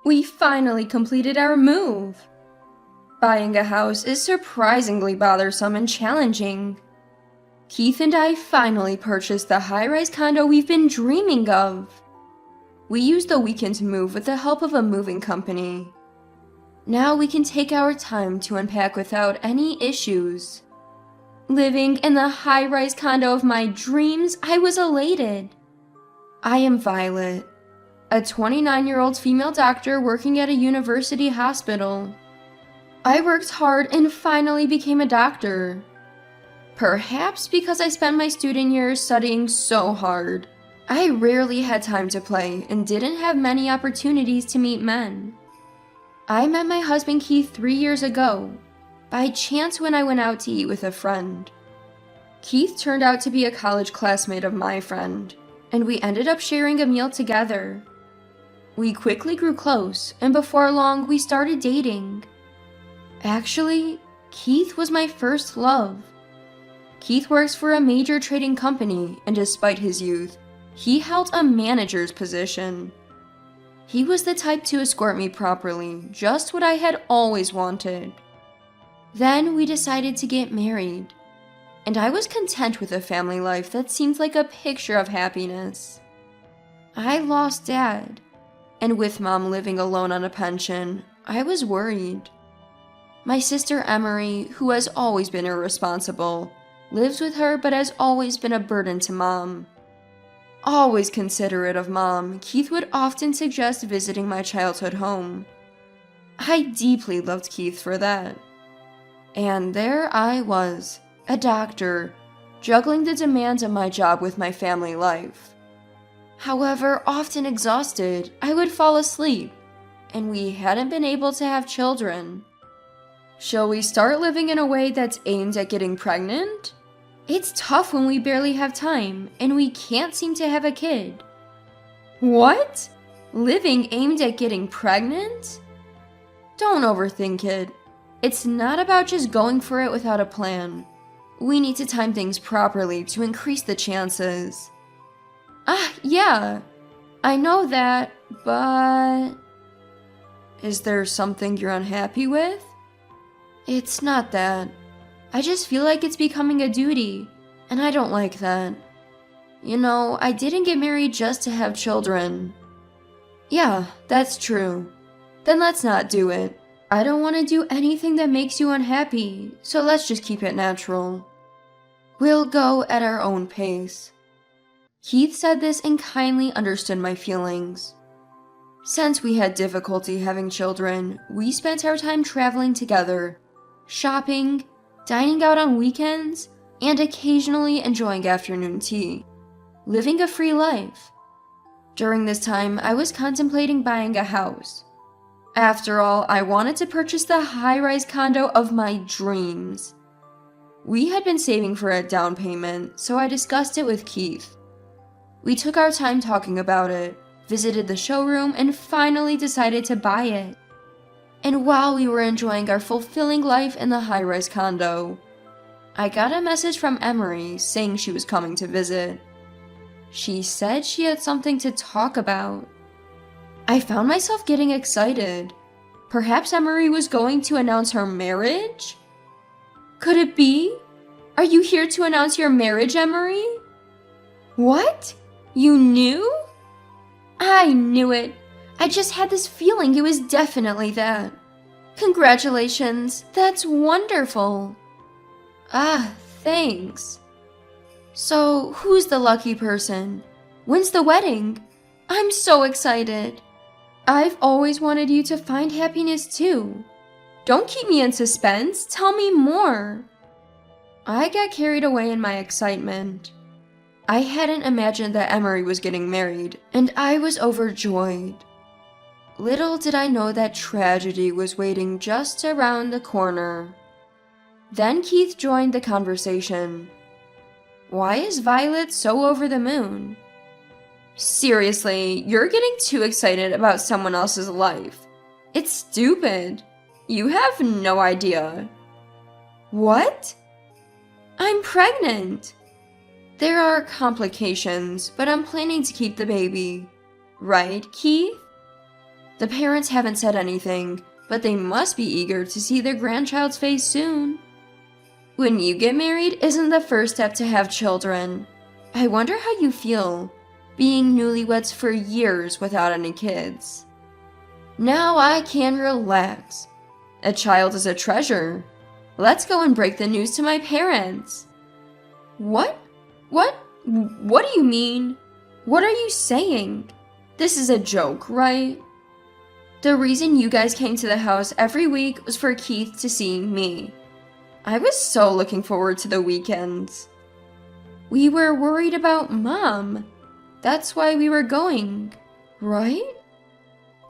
We finally completed our move. Buying a house is surprisingly bothersome and challenging. Keith and I finally purchased the high-rise condo we've been dreaming of. We used the weekend to move with the help of a moving company. Now we can take our time to unpack without any issues. Living in the high-rise condo of my dreams, I was elated. I am Violet, a 29-year-old female doctor working at a university hospital. I worked hard and finally became a doctor. Perhaps because I spent my student years studying so hard, I rarely had time to play and didn't have many opportunities to meet men. I met my husband Keith 3 years ago, by chance when I went out to eat with a friend. Keith turned out to be a college classmate of my friend, and we ended up sharing a meal together. We quickly grew close, and before long we started dating. Actually, Keith was my first love. Keith works for a major trading company, and despite his youth, he held a manager's position. He was the type to escort me properly, just what I had always wanted. Then we decided to get married, and I was content with a family life that seemed like a picture of happiness. I lost Dad, and with Mom living alone on a pension, I was worried. My sister Emery, who has always been irresponsible, lives with her but has always been a burden to Mom. Always considerate of Mom, Keith would often suggest visiting my childhood home. I deeply loved Keith for that. And there I was, a doctor, juggling the demands of my job with my family life. However, often exhausted, I would fall asleep, and we hadn't been able to have children. Shall we start living in a way that's aimed at getting pregnant? It's tough when we barely have time, and we can't seem to have a kid. What? Living aimed at getting pregnant? Don't overthink it. It's not about just going for it without a plan. We need to time things properly to increase the chances. Yeah. I know that, but... Is there something you're unhappy with? It's not that. I just feel like it's becoming a duty, and I don't like that. You know, I didn't get married just to have children. Yeah, that's true. Then let's not do it. I don't want to do anything that makes you unhappy, so let's just keep it natural. We'll go at our own pace. Keith said this and kindly understood my feelings. Since we had difficulty having children, we spent our time traveling together, shopping, dining out on weekends, and occasionally enjoying afternoon tea, living a free life. During this time, I was contemplating buying a house. After all, I wanted to purchase the high-rise condo of my dreams. We had been saving for a down payment, so I discussed it with Keith. We took our time talking about it, visited the showroom, and finally decided to buy it. And while we were enjoying our fulfilling life in the high-rise condo, I got a message from Emery saying she was coming to visit. She said she had something to talk about. I found myself getting excited. Perhaps Emery was going to announce her marriage? Could it be? Are you here to announce your marriage, Emery? What? You knew? I knew it. I just had this feeling it was definitely that. Congratulations, that's wonderful. Thanks. So, who's the lucky person? When's the wedding? I'm so excited. I've always wanted you to find happiness too. Don't keep me in suspense, tell me more. I got carried away in my excitement. I hadn't imagined that Emery was getting married, and I was overjoyed. Little did I know that tragedy was waiting just around the corner. Then Keith joined the conversation. Why is Violet so over the moon? Seriously, you're getting too excited about someone else's life. It's stupid. You have no idea. What? I'm pregnant. There are complications, but I'm planning to keep the baby. Right, Keith? The parents haven't said anything, but they must be eager to see their grandchild's face soon. When you get married isn't the first step to have children. I wonder how you feel, being newlyweds for years without any kids. Now I can relax. A child is a treasure. Let's go and break the news to my parents. What? What do you mean? What are you saying? This is a joke, right? The reason you guys came to the house every week was for Keith to see me. I was so looking forward to the weekends. We were worried about Mom. That's why we were going, right?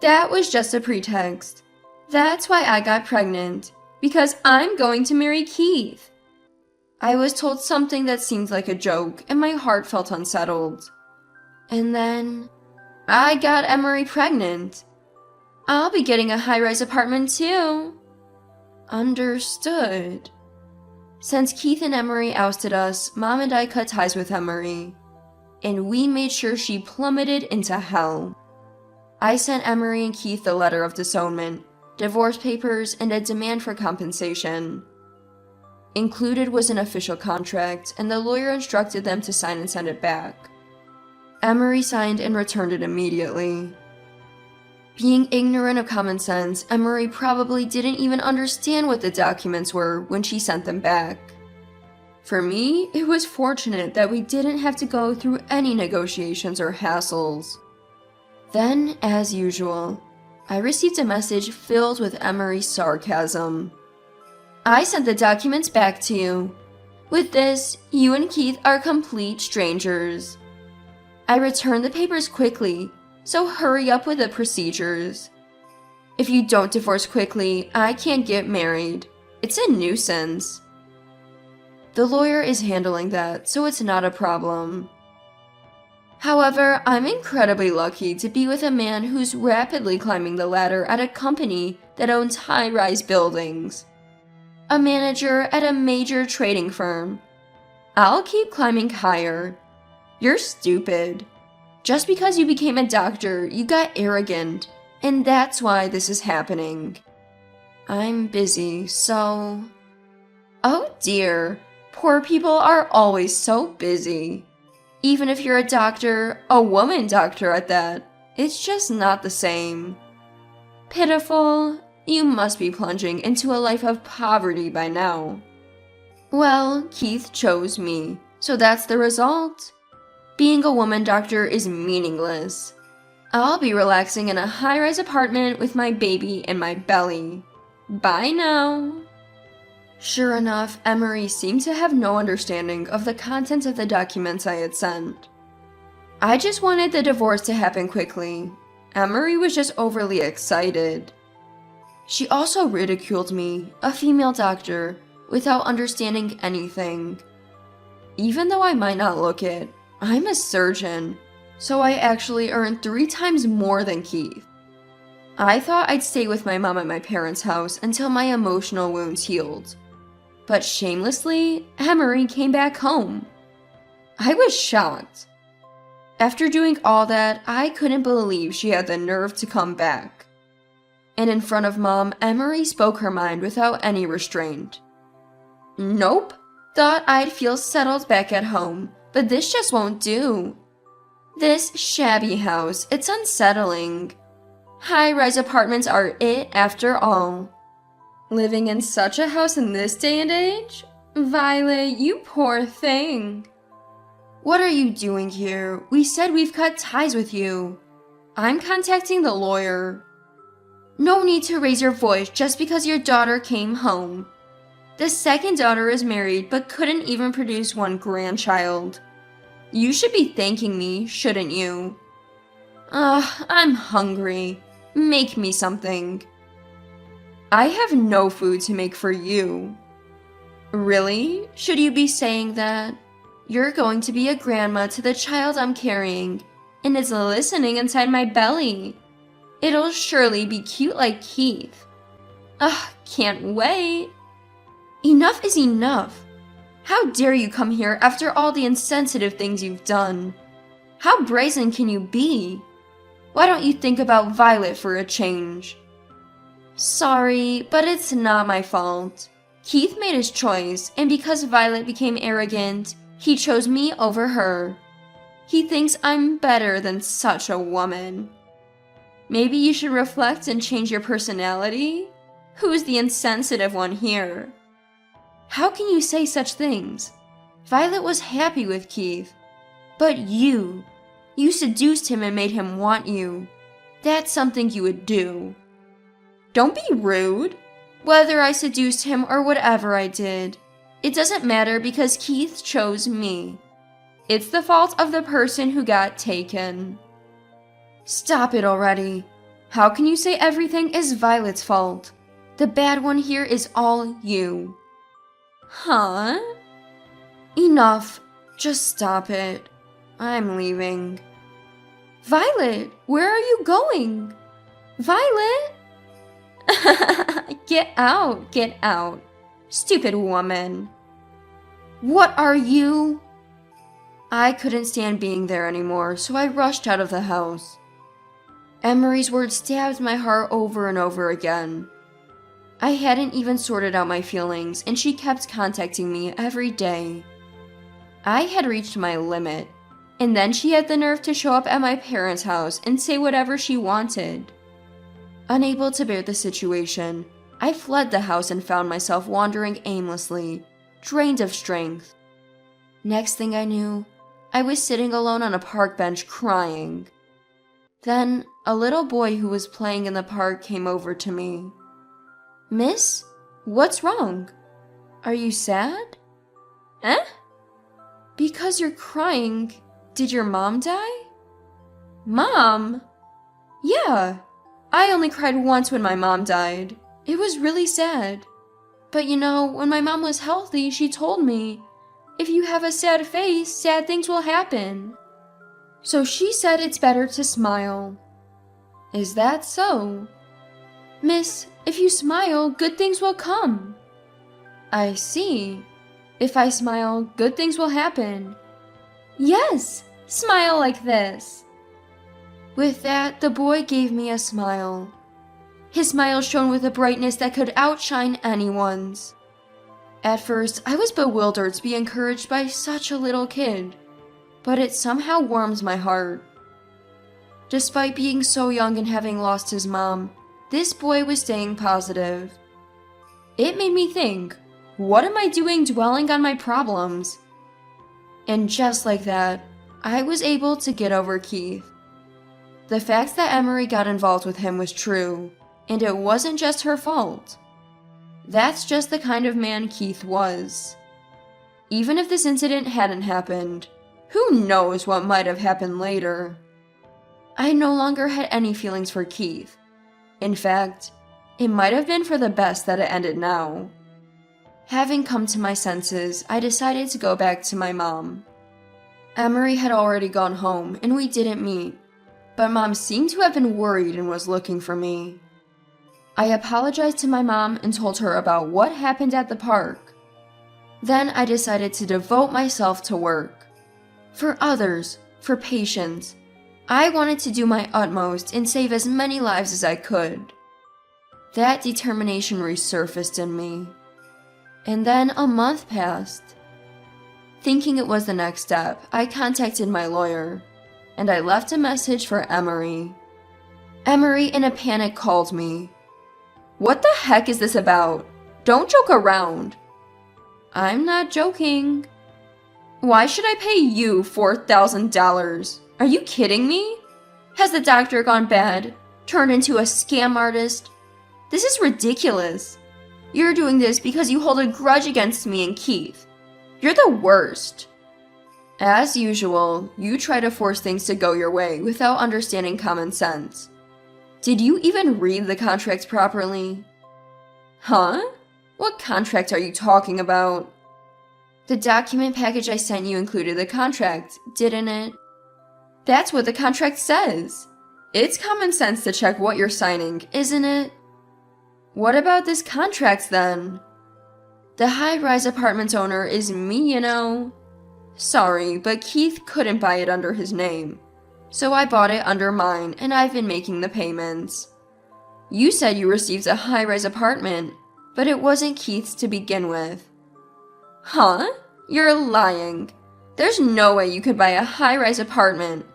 That was just a pretext. That's why I got pregnant, because I'm going to marry Keith. I was told something that seemed like a joke, and my heart felt unsettled. And then, I got Emery pregnant. I'll be getting a high-rise apartment too. Understood. Since Keith and Emery ousted us, Mom and I cut ties with Emery, and we made sure she plummeted into hell. I sent Emery and Keith a letter of disownment, divorce papers, and a demand for compensation. Included was an official contract, and the lawyer instructed them to sign and send it back. Emery signed and returned it immediately. Being ignorant of common sense, Emery probably didn't even understand what the documents were when she sent them back. For me, it was fortunate that we didn't have to go through any negotiations or hassles. Then, as usual, I received a message filled with Emery's sarcasm. I sent the documents back to you. With this, you and Keith are complete strangers. I returned the papers quickly, so hurry up with the procedures. If you don't divorce quickly, I can't get married. It's a nuisance. The lawyer is handling that, so it's not a problem. However, I'm incredibly lucky to be with a man who's rapidly climbing the ladder at a company that owns high-rise buildings. A manager at a major trading firm. I'll keep climbing higher. You're stupid. Just because you became a doctor, you got arrogant, and that's why this is happening. I'm busy, so... Oh dear, poor people are always so busy. Even if you're a doctor, a woman doctor at that, it's just not the same. Pitiful, you must be plunging into a life of poverty by now. Well, Keith chose me, so that's the result. Being a woman doctor is meaningless. I'll be relaxing in a high-rise apartment with my baby in my belly. Bye now. Sure enough, Emery seemed to have no understanding of the contents of the documents I had sent. I just wanted the divorce to happen quickly. Emery was just overly excited. She also ridiculed me, a female doctor, without understanding anything. Even though I might not look it, I'm a surgeon, so I actually earn 3 times more than Keith. I thought I'd stay with my mom at my parents' house until my emotional wounds healed. But shamelessly, Emery came back home. I was shocked. After doing all that, I couldn't believe she had the nerve to come back. And in front of Mom, Emery spoke her mind without any restraint. Nope, thought I'd feel settled back at home. But this just won't do. This shabby house, it's unsettling. High-rise apartments are it after all. Living in such a house in this day and age? Violet, you poor thing. What are you doing here? We said we've cut ties with you. I'm contacting the lawyer. No need to raise your voice just because your daughter came home. The second daughter is married but couldn't even produce one grandchild. You should be thanking me, shouldn't you? I'm hungry. Make me something. I have no food to make for you. Really? Should you be saying that? You're going to be a grandma to the child I'm carrying, and it's listening inside my belly. It'll surely be cute like Keith. Can't wait. Enough is enough. How dare you come here after all the insensitive things you've done? How brazen can you be? Why don't you think about Violet for a change? Sorry, but it's not my fault. Keith made his choice, and because Violet became arrogant, he chose me over her. He thinks I'm better than such a woman. Maybe you should reflect and change your personality? Who's the insensitive one here? How can you say such things? Violet was happy with Keith. But you seduced him and made him want you. That's something you would do. Don't be rude. Whether I seduced him or whatever I did, it doesn't matter because Keith chose me. It's the fault of the person who got taken. Stop it already. How can you say everything is Violet's fault? The bad one here is all you. Huh? Enough. Just stop it. I'm leaving. Violet, where are you going? Violet? Get out, get out. Stupid woman. What are you? I couldn't stand being there anymore, so I rushed out of the house. Emery's words stabbed my heart over and over again. I hadn't even sorted out my feelings, and she kept contacting me every day. I had reached my limit, and then she had the nerve to show up at my parents' house and say whatever she wanted. Unable to bear the situation, I fled the house and found myself wandering aimlessly, drained of strength. Next thing I knew, I was sitting alone on a park bench crying. Then, a little boy who was playing in the park came over to me. Miss, what's wrong? Are you sad? Eh? Because you're crying, did your mom die? Mom? Yeah, I only cried once when my mom died. It was really sad. But you know, when my mom was healthy, she told me, if you have a sad face, sad things will happen. So she said it's better to smile. Is that so? Miss, if you smile, good things will come. I see. If I smile, good things will happen. Yes, smile like this. With that, the boy gave me a smile. His smile shone with a brightness that could outshine anyone's. At first, I was bewildered to be encouraged by such a little kid, but it somehow warmed my heart. Despite being so young and having lost his mom, this boy was staying positive. It made me think, what am I doing dwelling on my problems? And just like that, I was able to get over Keith. The fact that Emery got involved with him was true, and it wasn't just her fault. That's just the kind of man Keith was. Even if this incident hadn't happened, who knows what might have happened later? I no longer had any feelings for Keith. In fact, it might have been for the best that it ended now. Having come to my senses, I decided to go back to my mom. Emery had already gone home, and we didn't meet, but Mom seemed to have been worried and was looking for me. I apologized to my mom and told her about what happened at the park. Then I decided to devote myself to work. For others, for patients, I wanted to do my utmost and save as many lives as I could. That determination resurfaced in me. And then a month passed. Thinking it was the next step, I contacted my lawyer, and I left a message for Emery. Emery, in a panic, called me. What the heck is this about? Don't joke around. I'm not joking. Why should I pay you $4,000? Are you kidding me? Has the doctor gone bad? Turned into a scam artist? This is ridiculous. You're doing this because you hold a grudge against me and Keith. You're the worst. As usual, you try to force things to go your way without understanding common sense. Did you even read the contract properly? Huh? What contract are you talking about? The document package I sent you included the contract, didn't it? That's what the contract says. It's common sense to check what you're signing, isn't it? What about this contract then? The high-rise apartment owner is me, you know. Sorry, but Keith couldn't buy it under his name. So I bought it under mine and I've been making the payments. You said you received a high-rise apartment, but it wasn't Keith's to begin with. Huh? You're lying. There's no way you could buy a high-rise apartment.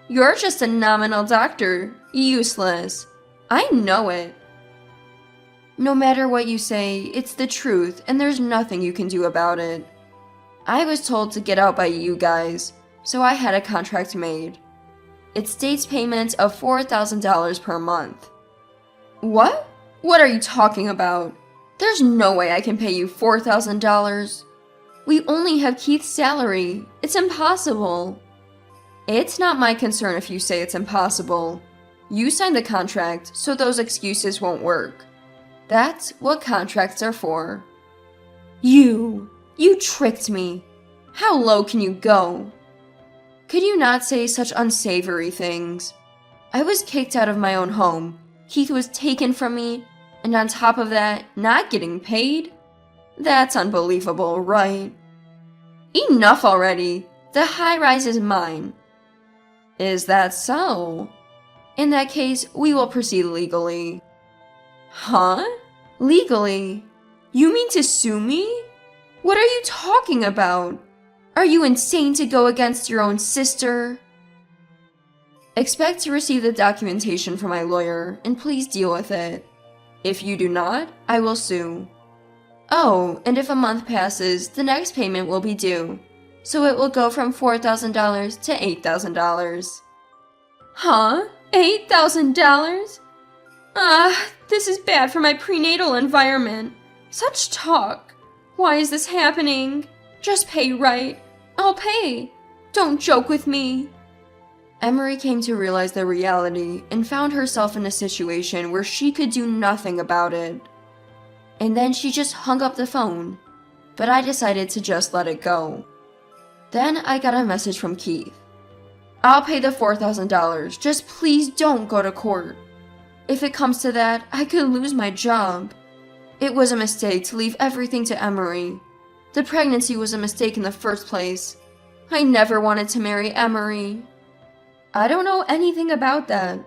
You're just a nominal doctor. Useless. I know it. No matter what you say, it's the truth and there's nothing you can do about it. I was told to get out by you guys, so I had a contract made. It states payments of $4,000 per month. What? What are you talking about? There's no way I can pay you $4,000. We only have Keith's salary. It's impossible. It's not my concern if you say it's impossible. You signed the contract, so those excuses won't work. That's what contracts are for. You tricked me. How low can you go? Could you not say such unsavory things? I was kicked out of my own home. Keith was taken from me, and on top of that, not getting paid? That's unbelievable, right? Enough already. The high-rise is mine. Is that so? In that case, we will proceed legally. Huh? Legally? You mean to sue me? What are you talking about? Are you insane to go against your own sister? Expect to receive the documentation from my lawyer, and please deal with it. If you do not, I will sue. Oh, and if a month passes, the next payment will be due, so it will go from $4,000 to $8,000. Huh? $8,000? This is bad for my prenatal environment. Such talk. Why is this happening? Just pay right. I'll pay. Don't joke with me. Emery came to realize the reality and found herself in a situation where she could do nothing about it. And then she just hung up the phone, but I decided to just let it go. Then I got a message from Keith. I'll pay the $4,000, just please don't go to court. If it comes to that, I could lose my job. It was a mistake to leave everything to Emery. The pregnancy was a mistake in the first place. I never wanted to marry Emery. I don't know anything about that.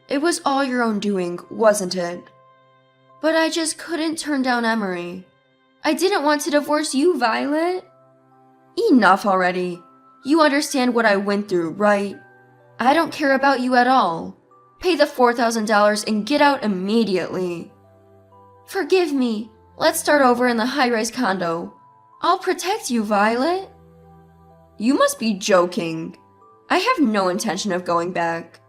It was all your own doing, wasn't it? But I just couldn't turn down Emery. I didn't want to divorce you, Violet. Enough already. You understand what I went through, right? I don't care about you at all. Pay the $4,000 and get out immediately. Forgive me. Let's start over in the high-rise condo. I'll protect you, Violet. You must be joking. I have no intention of going back.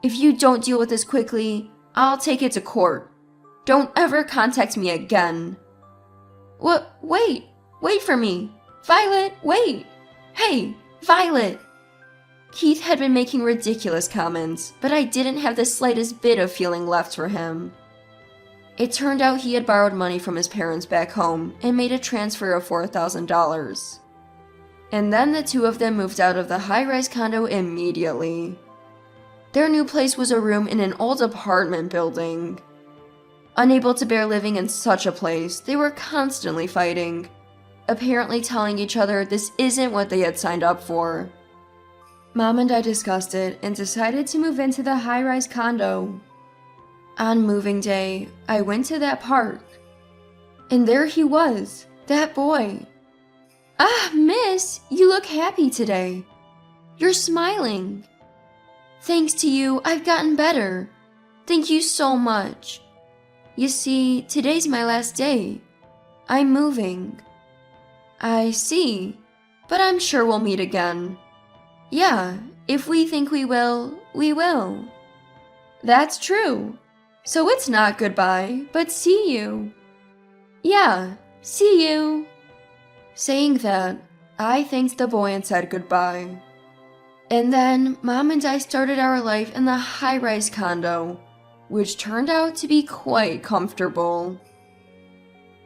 If you don't deal with this quickly, I'll take it to court. Don't ever contact me again. What? Wait for me. Violet, wait. Hey, Violet. Keith had been making ridiculous comments, but I didn't have the slightest bit of feeling left for him. It turned out he had borrowed money from his parents back home and made a transfer of $4,000. And then the two of them moved out of the high-rise condo immediately. Their new place was a room in an old apartment building. Unable to bear living in such a place, they were constantly fighting, apparently telling each other this isn't what they had signed up for. Mom and I discussed it and decided to move into the high-rise condo. On moving day, I went to that park. And there he was, that boy. Ah, miss, you look happy today. You're smiling. Thanks to you, I've gotten better. Thank you so much. You see, today's my last day. I'm moving. I see, but I'm sure we'll meet again. Yeah, if we think we will, we will. That's true. So it's not goodbye, but see you. Yeah, see you. Saying that, I thanked the boy and said goodbye. And then, Mom and I started our life in the high-rise condo, which turned out to be quite comfortable.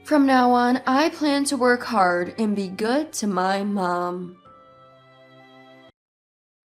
From now on, I plan to work hard and be good to my mom.